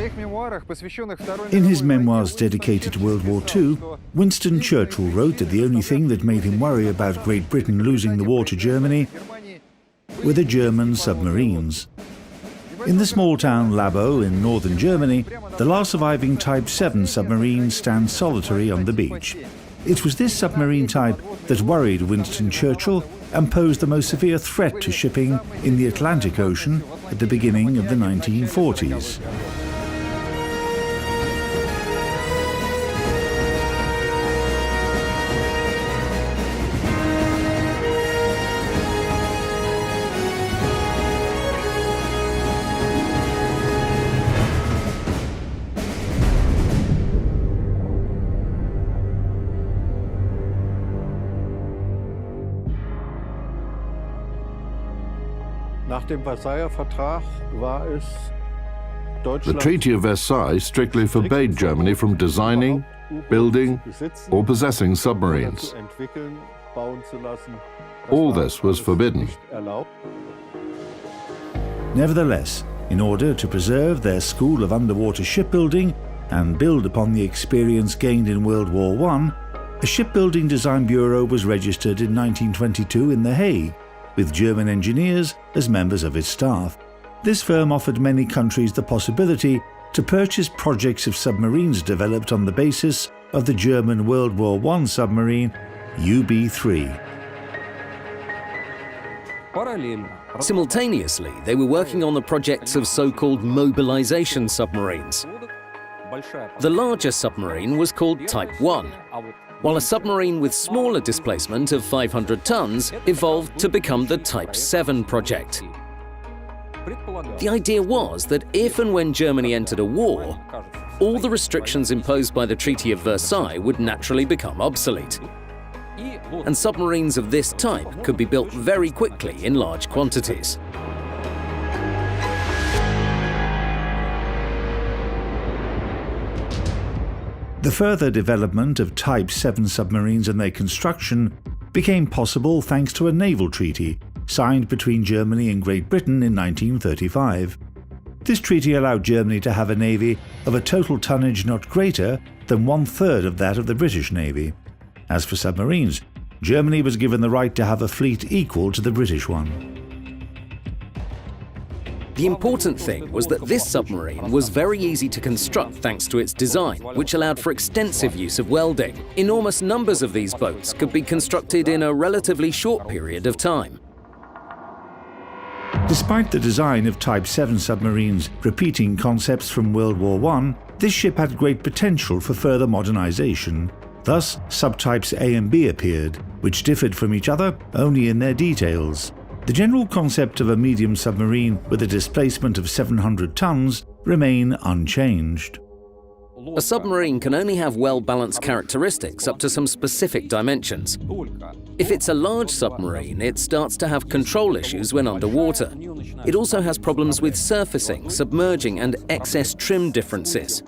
In his memoirs dedicated to World War II, Winston Churchill wrote that the only thing that made him worry about Great Britain losing the war to Germany were the German submarines. In the small town Labo in northern Germany, the last surviving Type 7 submarine stands solitary on the beach. It was this submarine type that worried Winston Churchill and posed the most severe threat to shipping in the Atlantic Ocean at the beginning of the 1940s. The Treaty of Versailles strictly forbade Germany from designing, building, or possessing submarines. All this was forbidden. Nevertheless, in order to preserve their school of underwater shipbuilding and build upon the experience gained in World War I, a shipbuilding design bureau was registered in 1922 in The Hague, with German engineers as members of its staff. This firm offered many countries the possibility to purchase projects of submarines developed on the basis of the German World War I submarine UB-3. Simultaneously, they were working on the projects of so-called mobilization submarines. The larger submarine was called Type 1, while a submarine with smaller displacement of 500 tons evolved to become the Type 7 project. The idea was that if and when Germany entered a war, all the restrictions imposed by the Treaty of Versailles would naturally become obsolete. And submarines of this type could be built very quickly in large quantities. The further development of Type 7 submarines and their construction became possible thanks to a naval treaty signed between Germany and Great Britain in 1935. This treaty allowed Germany to have a navy of a total tonnage not greater than 1/3 of that of the British Navy. As for submarines, Germany was given the right to have a fleet equal to the British one. The important thing was that this submarine was very easy to construct thanks to its design, which allowed for extensive use of welding. Enormous numbers of these boats could be constructed in a relatively short period of time. Despite the design of Type 7 submarines repeating concepts from World War I, this ship had great potential for further modernization. Thus, subtypes A and B appeared, which differed from each other only in their details. The general concept of a medium submarine with a displacement of 700 tons remain unchanged. A submarine can only have well-balanced characteristics up to some specific dimensions. If it's a large submarine, it starts to have control issues when underwater. It also has problems with surfacing, submerging, and excess trim differences.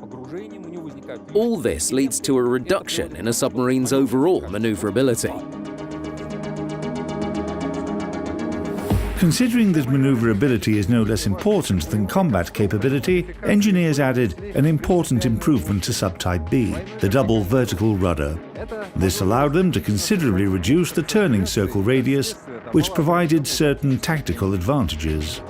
All this leads to a reduction in a submarine's overall maneuverability. Considering that maneuverability is no less important than combat capability, engineers added an important improvement to subtype B, the double vertical rudder. This allowed them to considerably reduce the turning circle radius, which provided certain tactical advantages.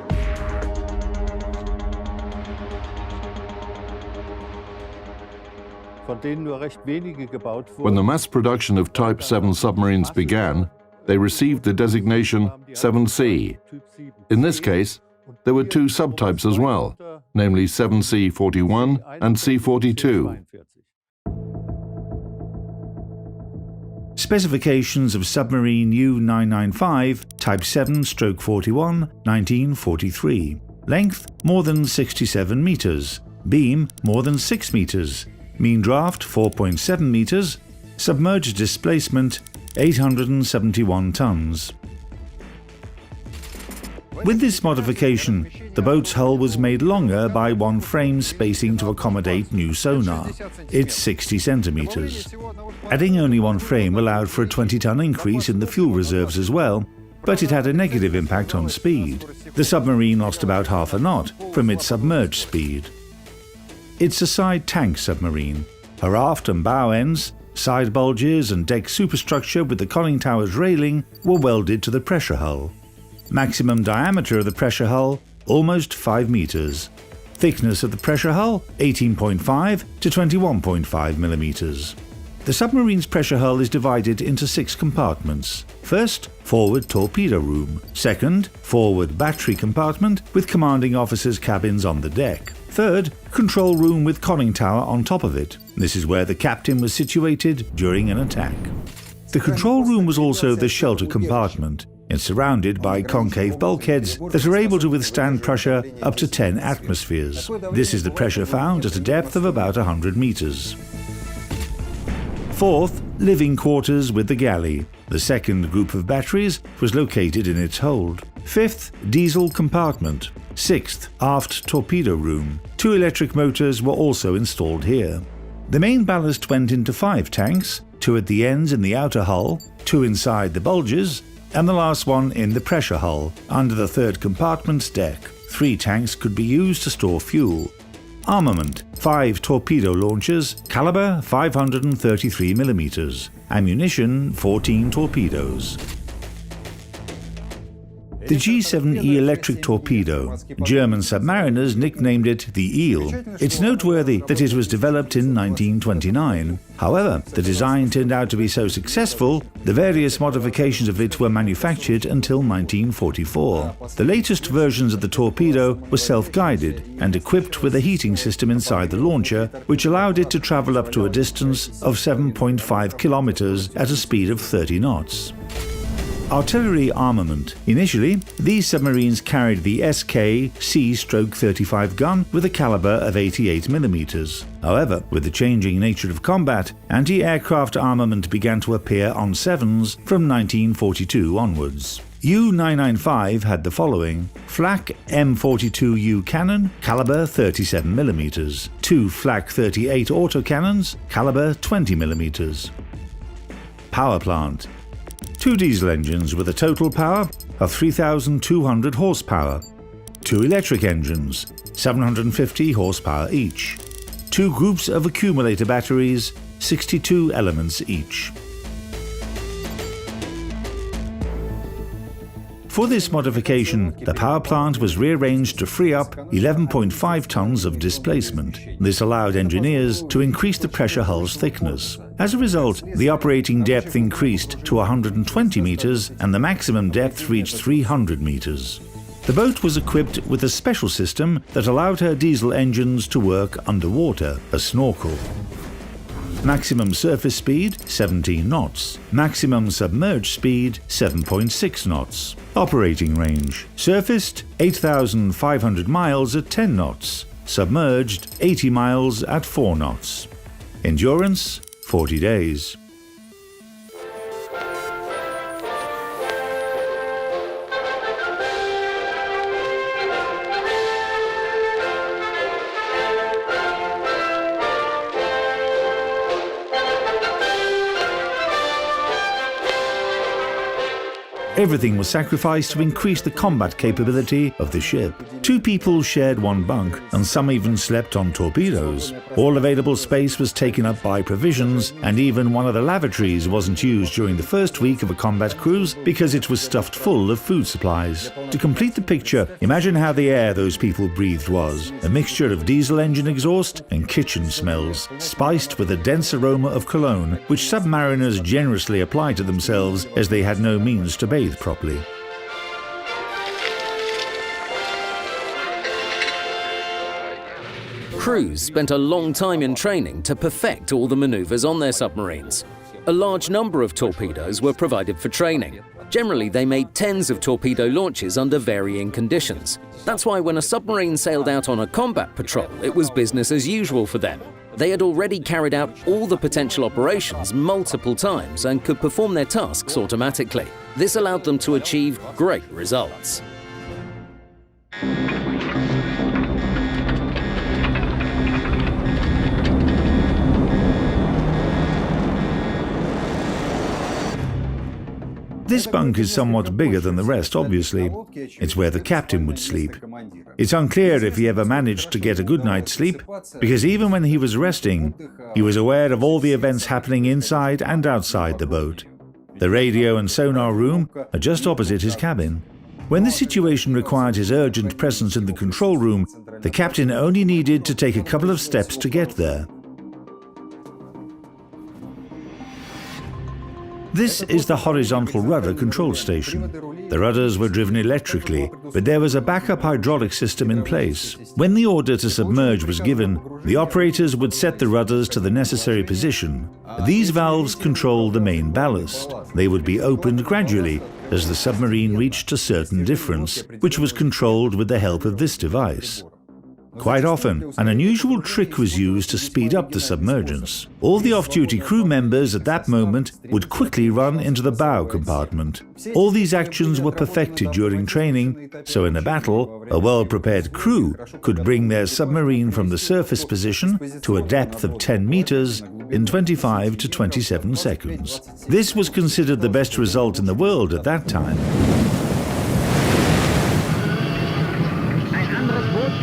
When the mass production of Type 7 submarines began, they received the designation 7C. In this case, there were two subtypes as well, namely 7C41 and C42. Specifications of submarine U-995, Type 7/41, 1943. Length more than 67 meters. Beam more than 6 meters. Mean draft 4.7 meters. Submerged displacement 871 tons. With this modification, the boat's hull was made longer by one frame spacing to accommodate new sonar. It's 60 centimeters. Adding only one frame allowed for a 20-ton increase in the fuel reserves as well, but it had a negative impact on speed. The submarine lost about half a knot from its submerged speed. It's a side tank submarine. Her aft and bow ends, side bulges and deck superstructure with the conning tower's railing were welded to the pressure hull. Maximum diameter of the pressure hull, almost 5 meters. Thickness of the pressure hull, 18.5 to 21.5 millimeters. The submarine's pressure hull is divided into 6 compartments. First, forward torpedo room. Second, forward battery compartment with commanding officers' cabins on the deck. Third, control room with conning tower on top of it. This is where the captain was situated during an attack. The control room was also the shelter compartment. It's surrounded by concave bulkheads that are able to withstand pressure up to 10 atmospheres. This is the pressure found at a depth of about 100 meters. Fourth, living quarters with the galley. The second group of batteries was located in its hold. Fifth, diesel compartment. Sixth, aft torpedo room. 2 electric motors were also installed here. The main ballast went into 5 tanks, 2 at the ends in the outer hull, 2 inside the bulges, and the last one in the pressure hull, under the third compartment's deck. 3 tanks could be used to store fuel. Armament: 5 torpedo launchers, caliber 533 millimeters. Ammunition: 14 torpedoes. The G7E electric torpedo. German submariners nicknamed it the Eel. It's noteworthy that it was developed in 1929. However, the design turned out to be so successful, the various modifications of it were manufactured until 1944. The latest versions of the torpedo were self-guided and equipped with a heating system inside the launcher, which allowed it to travel up to a distance of 7.5 kilometers at a speed of 30 knots. Artillery armament. Initially, these submarines carried the SK C-35 gun with a caliber of 88 millimeters. However, with the changing nature of combat, anti-aircraft armament began to appear on 7s from 1942 onwards. U-995 had the following: Flak M42U cannon, caliber 37 millimeters. 2 Flak 38 autocannons, caliber 20 millimeters. Power plant. 2 diesel engines with a total power of 3,200 horsepower. 2 electric engines, 750 horsepower each. 2 groups of accumulator batteries, 62 elements each. For this modification, the power plant was rearranged to free up 11.5 tons of displacement. This allowed engineers to increase the pressure hull's thickness. As a result, the operating depth increased to 120 meters and the maximum depth reached 300 meters. The boat was equipped with a special system that allowed her diesel engines to work underwater, a snorkel. Maximum surface speed 17 knots. Maximum submerged speed 7.6 knots. Operating range: surfaced 8,500 miles at 10 knots. Submerged 80 miles at 4 knots. Endurance 40 days. Everything was sacrificed to increase the combat capability of the ship. 2 people shared 1 bunk, and some even slept on torpedoes. All available space was taken up by provisions, and even one of the lavatories wasn't used during the first week of a combat cruise because it was stuffed full of food supplies. To complete the picture, imagine how the air those people breathed was: a mixture of diesel engine exhaust and kitchen smells, spiced with a dense aroma of cologne, which submariners generously applied to themselves as they had no means to bathe properly. Crews spent a long time in training to perfect all the maneuvers on their submarines. A large number of torpedoes were provided for training. Generally, they made tens of torpedo launches under varying conditions. That's why when a submarine sailed out on a combat patrol, it was business as usual for them. They had already carried out all the potential operations multiple times and could perform their tasks automatically. This allowed them to achieve great results. This bunk is somewhat bigger than the rest, obviously. It's where the captain would sleep. It's unclear if he ever managed to get a good night's sleep, because even when he was resting, he was aware of all the events happening inside and outside the boat. The radio and sonar room are just opposite his cabin. When the situation required his urgent presence in the control room, the captain only needed to take a couple of steps to get there. This is the horizontal rudder control station. The rudders were driven electrically, but there was a backup hydraulic system in place. When the order to submerge was given, the operators would set the rudders to the necessary position. These valves controlled the main ballast. They would be opened gradually as the submarine reached a certain difference, which was controlled with the help of this device. Quite often, an unusual trick was used to speed up the submergence. All the off-duty crew members at that moment would quickly run into the bow compartment. All these actions were perfected during training, so in a battle, a well-prepared crew could bring their submarine from the surface position to a depth of 10 meters in 25 to 27 seconds. This was considered the best result in the world at that time.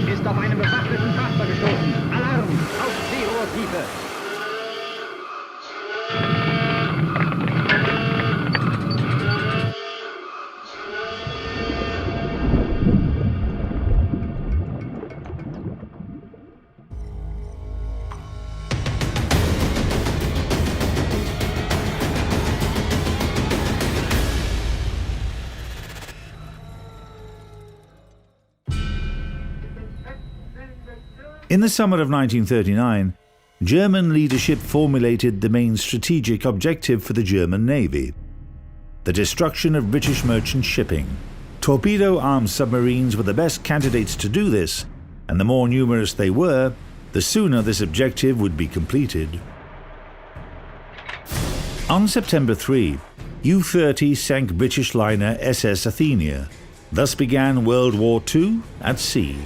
Ist auf einen bewaffneten Frachter gestoßen. Alarm! Auf Seerohrtiefe! In the summer of 1939, German leadership formulated the main strategic objective for the German Navy: the destruction of British merchant shipping. Torpedo-armed submarines were the best candidates to do this, and the more numerous they were, the sooner this objective would be completed. On September 3, U-30 sank British liner SS Athenia. Thus began World War II at sea.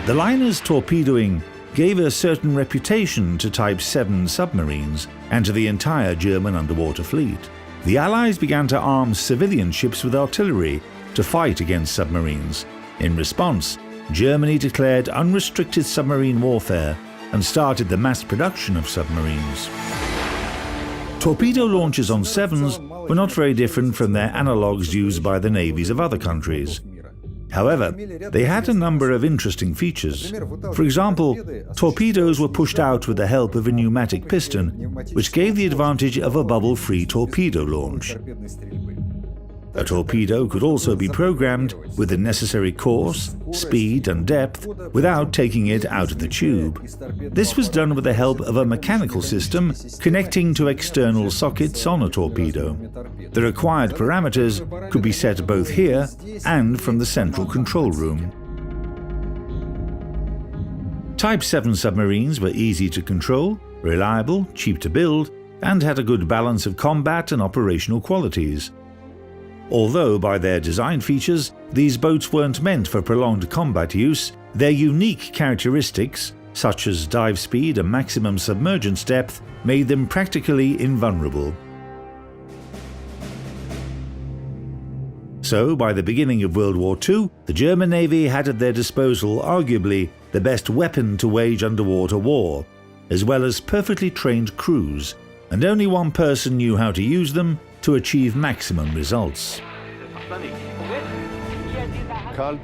The liner's torpedoing gave a certain reputation to Type 7 submarines and to the entire German underwater fleet. The Allies began to arm civilian ships with artillery to fight against submarines. In response, Germany declared unrestricted submarine warfare and started the mass production of submarines. Torpedo launches on Sevens were not very different from their analogues used by the navies of other countries. However, they had a number of interesting features. For example, torpedoes were pushed out with the help of a pneumatic piston, which gave the advantage of a bubble-free torpedo launch. A torpedo could also be programmed with the necessary course, speed and depth without taking it out of the tube. This was done with the help of a mechanical system connecting to external sockets on a torpedo. The required parameters could be set both here and from the central control room. Type 7 submarines were easy to control, reliable, cheap to build, and had a good balance of combat and operational qualities. Although by their design features, these boats weren't meant for prolonged combat use, their unique characteristics, such as dive speed and maximum submergence depth, made them practically invulnerable. So, by the beginning of World War II, the German Navy had at their disposal arguably the best weapon to wage underwater war, as well as perfectly trained crews, and only one person knew how to use them to achieve maximum results. Karl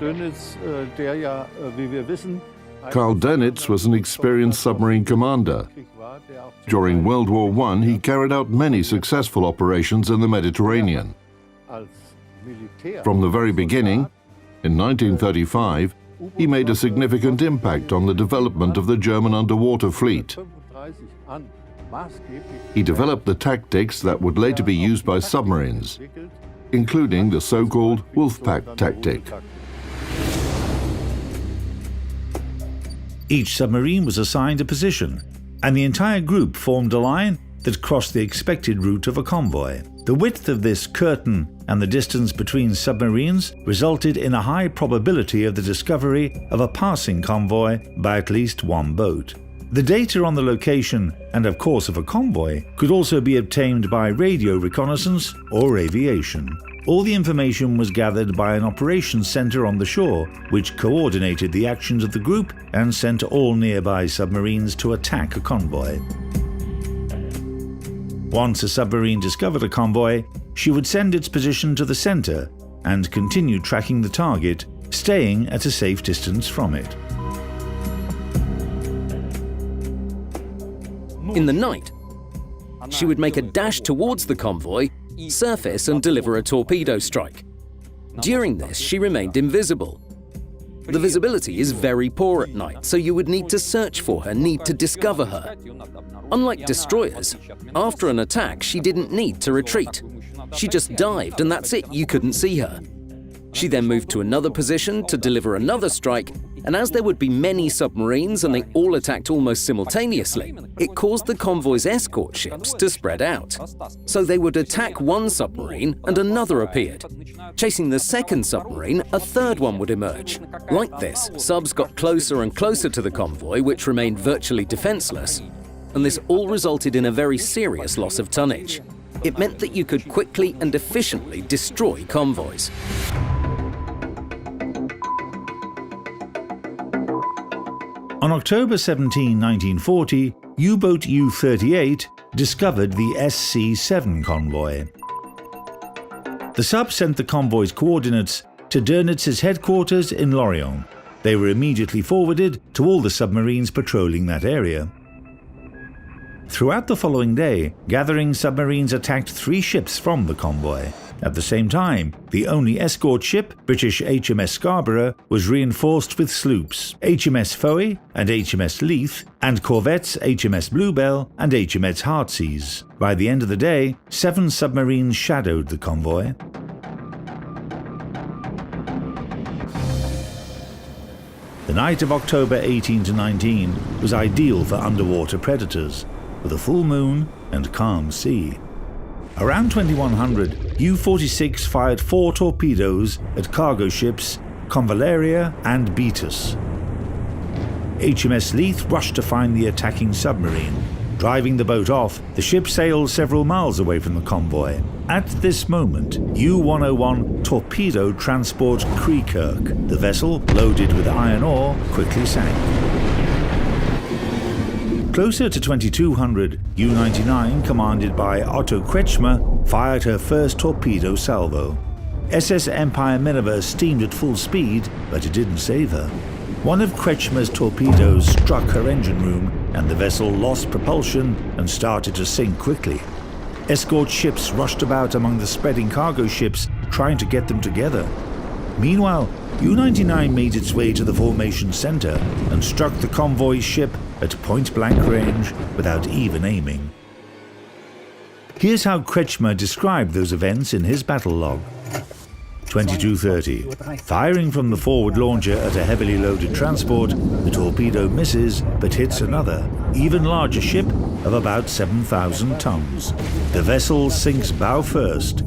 Dönitz was an experienced submarine commander. During World War I, he carried out many successful operations in the Mediterranean. From the very beginning, in 1935, he made a significant impact on the development of the German underwater fleet. He developed the tactics that would later be used by submarines, including the so-called Wolfpack tactic. Each submarine was assigned a position, and the entire group formed a line that crossed the expected route of a convoy. The width of this curtain and the distance between submarines resulted in a high probability of the discovery of a passing convoy by at least one boat. The data on the location and of course of a convoy could also be obtained by radio reconnaissance or aviation. All the information was gathered by an operations center on the shore, which coordinated the actions of the group and sent all nearby submarines to attack a convoy. Once a submarine discovered a convoy, she would send its position to the center and continue tracking the target, staying at a safe distance from it. In the night, she would make a dash towards the convoy, surface and deliver a torpedo strike. During this, she remained invisible. The visibility is very poor at night, so you would need to search for her, need to discover her. Unlike destroyers, after an attack, she didn't need to retreat. She just dived and that's it, you couldn't see her. She then moved to another position to deliver another strike, and as there would be many submarines and they all attacked almost simultaneously, it caused the convoy's escort ships to spread out. So they would attack one submarine and another appeared. Chasing the second submarine, a third one would emerge. Like this, subs got closer and closer to the convoy, which remained virtually defenseless, and this all resulted in a very serious loss of tonnage. It meant that you could quickly and efficiently destroy convoys. On October 17, 1940, U-boat U-38 discovered the SC-7 convoy. The sub sent the convoy's coordinates to Dernitz's headquarters in Lorient. They were immediately forwarded to all the submarines patrolling that area. Throughout the following day, gathering submarines attacked 3 ships from the convoy. At the same time, the only escort ship, British HMS Scarborough, was reinforced with sloops, HMS Foy and HMS Leith, and corvettes HMS Bluebell and HMS Heartsease. By the end of the day, 7 submarines shadowed the convoy. The night of October 18 to 19 was ideal for underwater predators, with a full moon and calm sea. Around 2100, U-46 fired 4 torpedoes at cargo ships Convaleria and Beatus. HMS Leith rushed to find the attacking submarine. Driving the boat off, the ship sailed several miles away from the convoy. At this moment, U-101 torpedoed transport Kreekirk. The vessel, loaded with iron ore, quickly sank. Closer to 2200, U-99, commanded by Otto Kretschmer, fired her first torpedo salvo. SS Empire Minerva steamed at full speed, but it didn't save her. One of Kretschmer's torpedoes struck her engine room, and the vessel lost propulsion and started to sink quickly. Escort ships rushed about among the spreading cargo ships, trying to get them together. Meanwhile, U-99 made its way to the formation center and struck the convoy ship at point-blank range without even aiming. Here's how Kretschmer described those events in his battle log. 22:30. Firing from the forward launcher at a heavily loaded transport, the torpedo misses but hits another, even larger ship of about 7,000 tons. The vessel sinks bow first.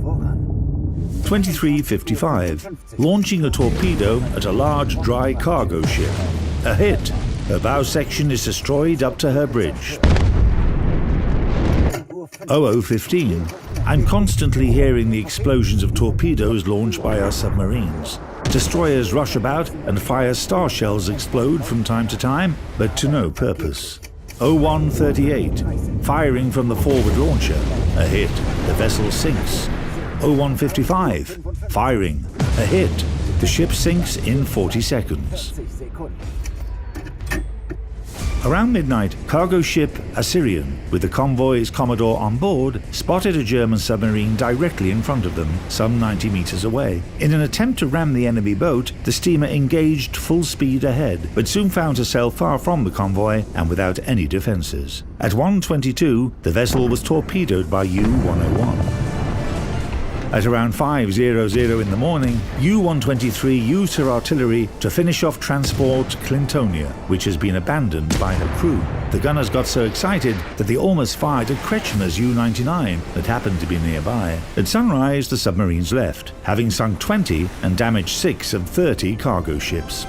23:55. Launching a torpedo at a large dry cargo ship. A hit. Her bow section is destroyed up to her bridge. 00:15. I'm constantly hearing the explosions of torpedoes launched by our submarines. Destroyers rush about and fire star shells explode from time to time, but to no purpose. 01:38. Firing from the forward launcher. A hit. The vessel sinks. 01:55. Firing. A hit. The ship sinks in 40 seconds. Around midnight, cargo ship Assyrian, with the convoy's commodore on board, spotted a German submarine directly in front of them, some 90 meters away. In an attempt to ram the enemy boat, the steamer engaged full speed ahead, but soon found herself far from the convoy and without any defenses. At 1:22, the vessel was torpedoed by U-101. At around 5:00 in the morning, U-123 used her artillery to finish off transport Clintonia, which has been abandoned by her crew. The gunners got so excited that they almost fired at Kretschmer's U-99 that happened to be nearby. At sunrise, the submarines left, having sunk 20 and damaged 6 of 30 cargo ships.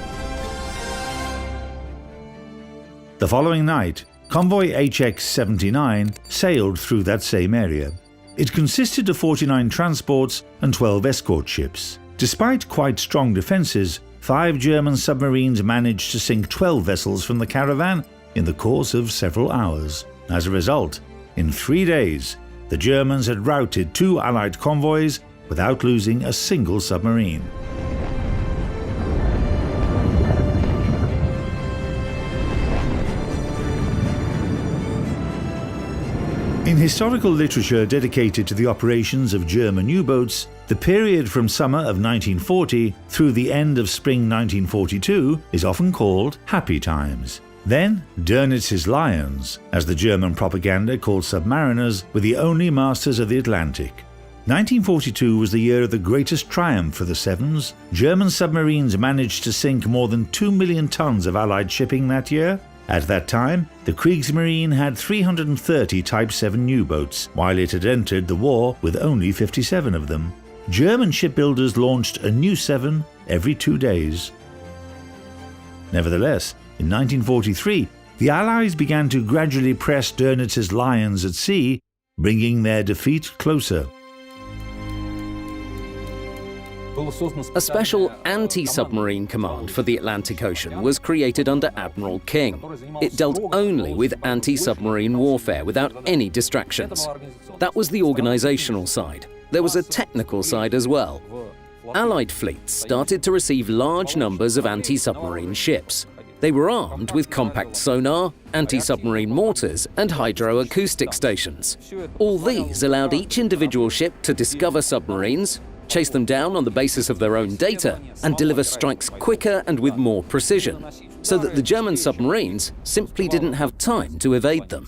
The following night, convoy HX-79 sailed through that same area. It consisted of 49 transports and 12 escort ships. Despite quite strong defences, 5 German submarines managed to sink 12 vessels from the caravan in the course of several hours. As a result, in 3 days, the Germans had routed 2 Allied convoys without losing a single submarine. In historical literature dedicated to the operations of German U-boats, the period from summer of 1940 through the end of spring 1942 is often called Happy Times. Then, Dönitz's Lions, as the German propaganda called Submariners, were the only masters of the Atlantic. 1942 was the year of the greatest triumph for the Sevens. German submarines managed to sink more than 2 million tons of Allied shipping that year. At that time, the Kriegsmarine had 330 Type 7 U-boats, while it had entered the war with only 57 of them. German shipbuilders launched a new 7 every 2 days. Nevertheless, in 1943, the Allies began to gradually press Dönitz's Lions at sea, bringing their defeat closer. A special anti-submarine command for the Atlantic Ocean was created under Admiral King. It dealt only with anti-submarine warfare without any distractions. That was the organizational side. There was a technical side as well. Allied fleets started to receive large numbers of anti-submarine ships. They were armed with compact sonar, anti-submarine mortars, and hydroacoustic stations. All these allowed each individual ship to discover submarines, chase them down on the basis of their own data, and deliver strikes quicker and with more precision, so that the German submarines simply didn't have time to evade them.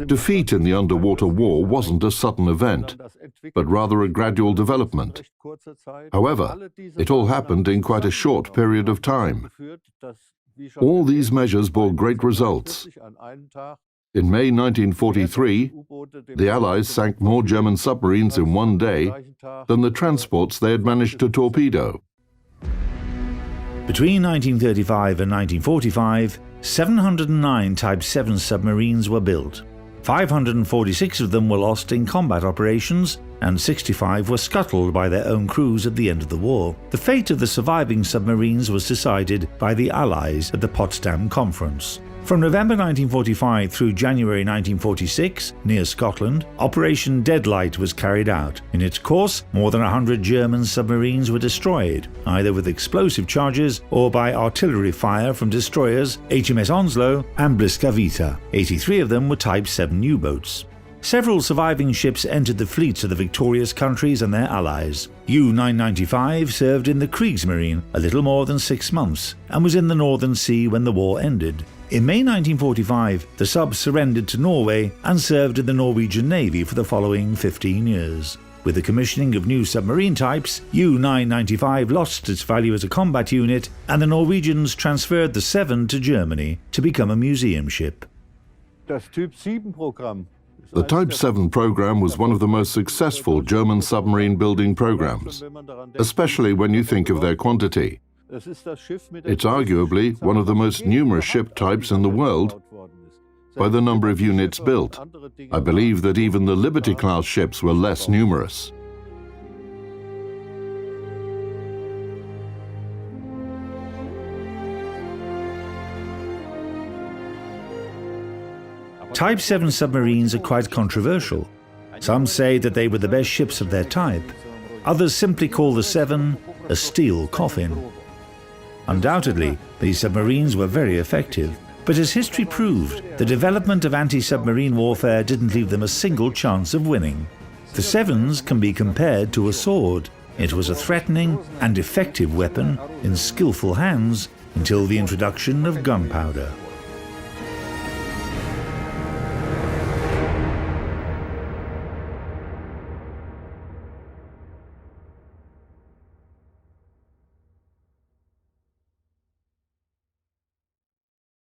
Defeat in the underwater war wasn't a sudden event, but rather a gradual development. However, it all happened in quite a short period of time. All these measures bore great results. In May 1943, the Allies sank more German submarines in one day than the transports they had managed to torpedo. Between 1935 and 1945, 709 Type 7 submarines were built. 546 of them were lost in combat operations, and 65 were scuttled by their own crews at the end of the war. The fate of the surviving submarines was decided by the Allies at the Potsdam Conference. From November 1945 through January 1946, near Scotland, Operation Deadlight was carried out. In its course, more than 100 German submarines were destroyed, either with explosive charges or by artillery fire from destroyers HMS Onslow and Bliscavita. 83 of them were Type 7 U-boats. Several surviving ships entered the fleets of the victorious countries and their allies. U-995 served in the Kriegsmarine a little more than 6 months and was in the Northern Sea when the war ended. In May 1945, the sub surrendered to Norway and served in the Norwegian Navy for the following 15 years. With the commissioning of new submarine types, U-995 lost its value as a combat unit, and the Norwegians transferred the 7 to Germany to become a museum ship. The Type 7 program was one of the most successful German submarine building programs, especially when you think of their quantity. It's arguably one of the most numerous ship types in the world by the number of units built. I believe that even the Liberty-class ships were less numerous. Type 7 submarines are quite controversial. Some say that they were the best ships of their type. Others simply call the 7 a steel coffin. Undoubtedly, these submarines were very effective, but as history proved, the development of anti-submarine warfare didn't leave them a single chance of winning. The 7s can be compared to a sword. It was a threatening and effective weapon in skillful hands until the introduction of gunpowder.